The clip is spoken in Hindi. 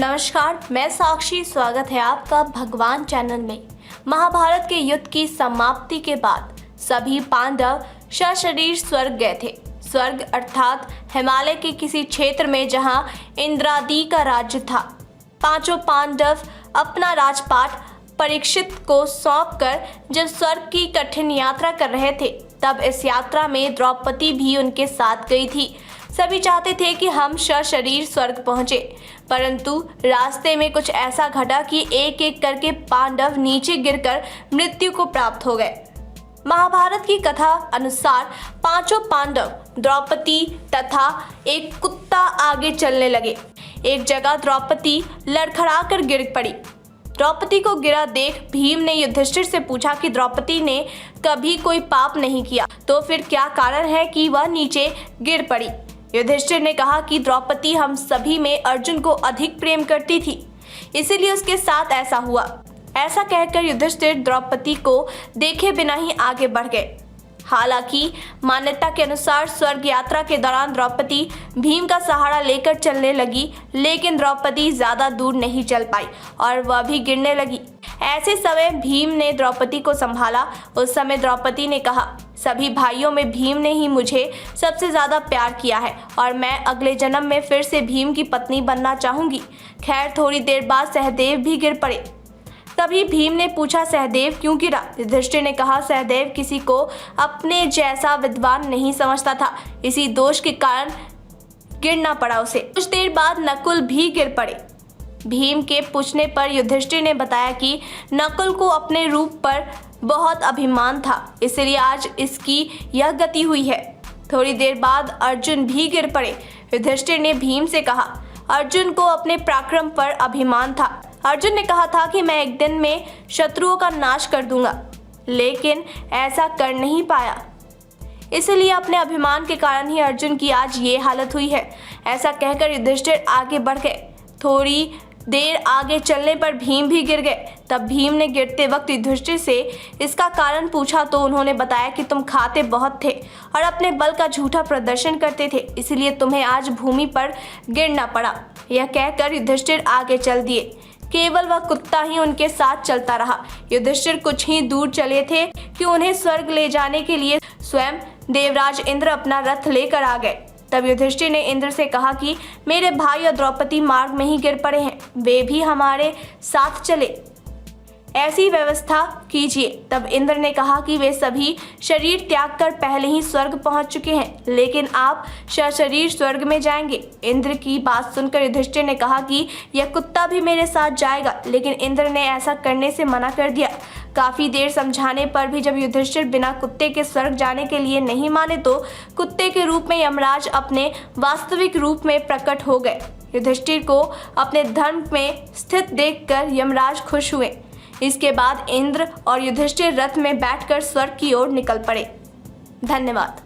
नमस्कार, मैं साक्षी। स्वागत है आपका भगवान चैनल में। महाभारत के युद्ध की समाप्ति के बाद सभी पांडव सशरीर स्वर्ग गए थे। स्वर्ग अर्थात हिमालय के किसी क्षेत्र में जहां इंद्रादि का राज्य था। पांचों पांडव अपना राजपाट परीक्षित को सौंपकर जब स्वर्ग की कठिन यात्रा कर रहे थे, तब इस यात्रा में द्रौपदी भी उनके साथ गई थी। सभी चाहते थे कि हम सशरीर स्वर्ग पहुंचे, परंतु रास्ते में कुछ ऐसा घटा कि एक एक करके पांडव नीचे गिरकर मृत्यु को प्राप्त हो गए। महाभारत की कथा अनुसार पांचों पांडव द्रौपदी तथा एक कुत्ता आगे चलने लगे। एक जगह द्रौपदी लड़खड़ाकर गिर पड़ी। द्रौपदी को गिरा देख भीम ने युधिष्ठिर से पूछा कि द्रौपदी ने कभी कोई पाप नहीं किया, तो फिर क्या कारण है कि वह नीचे गिर पड़ी। युधिष्ठिर ने कहा कि द्रौपदी हम सभी में अर्जुन को अधिक प्रेम करती थी, इसीलिए उसके साथ ऐसा हुआ। ऐसा कहकर युधिष्ठिर द्रौपदी को देखे बिना ही आगे बढ़ गए। हालांकि मान्यता के अनुसार स्वर्ग यात्रा के दौरान द्रौपदी भीम का सहारा लेकर चलने लगी, लेकिन द्रौपदी ज्यादा दूर नहीं चल पाई और वह भी गिरने लगी। ऐसे समय भीम ने द्रौपदी को संभाला। उस समय द्रौपदी ने कहा, सभी भाइयों में भीम ने ही मुझे सबसे ज्यादा प्यार किया है और मैं अगले जन्म में फिर से भीम की पत्नी बनना चाहूंगी। खैर, थोड़ी देर बाद सहदेव भी गिर पड़े। तभी भीम ने पूछा, सहदेव क्यों गिरा? युधिष्ठिर ने कहा, सहदेव किसी को अपने जैसा विद्वान नहीं समझता था, इसी दोष के कारण गिरना पड़ा उसे। कुछ देर बाद नकुल भी गिर पड़े। भीम के पूछने पर युधिष्ठिर ने बताया कि नकुल को अपने रूप पर बहुत अभिमान था, इसलिए आज इसकी यह गति हुई है। थोड़ी देर बाद अर्जुन भी गिर पड़े। युधिष्ठिर ने भीम से कहा, अर्जुन को अपने पराक्रम पर अभिमान था। अर्जुन ने कहा था कि मैं एक दिन में शत्रुओं का नाश कर दूंगा, लेकिन ऐसा कर नहीं पाया, इसलिए अपने अभिमान के कारण ही अर्जुन की आज ये हालत हुई है। ऐसा कहकर युधिष्ठिर आगे बढ़ गए। थोड़ी देर आगे चलने पर भीम भी गिर गए। तब भीम ने गिरते वक्त युधिष्ठिर से इसका कारण पूछा तो उन्होंने बताया कि तुम खाते बहुत थे और अपने बल का झूठा प्रदर्शन करते थे, इसलिए तुम्हें आज भूमि पर गिरना पड़ा। यह कहकर युधिष्ठिर आगे चल दिए। केवल वह कुत्ता ही उनके साथ चलता रहा। युधिष्ठिर कुछ ही दूर चले थे कि उन्हें स्वर्ग ले जाने के लिए स्वयं देवराज इंद्र अपना रथ लेकर आ गए। तब युधिष्ठिर ने इंद्र से कहा कि मेरे भाई और द्रौपदी मार्ग में ही गिर पड़े हैं, वे भी हमारे साथ चले, ऐसी व्यवस्था कीजिए। तब इंद्र ने कहा कि वे सभी शरीर त्याग कर पहले ही स्वर्ग पहुंच चुके हैं, लेकिन आप सशरीर स्वर्ग में जाएंगे। इंद्र की बात सुनकर युधिष्ठिर ने कहा कि यह कुत्ता भी मेरे साथ जाएगा, लेकिन इंद्र ने ऐसा करने से मना कर दिया। काफी देर समझाने पर भी जब युधिष्ठिर बिना कुत्ते के स्वर्ग जाने के लिए नहीं माने, तो कुत्ते के रूप में यमराज अपने वास्तविक रूप में प्रकट हो गए। युधिष्ठिर को अपने धर्म में स्थित देखकर यमराज खुश हुए। इसके बाद इंद्र और युधिष्ठिर रथ में बैठकर स्वर्ग की ओर निकल पड़े। धन्यवाद।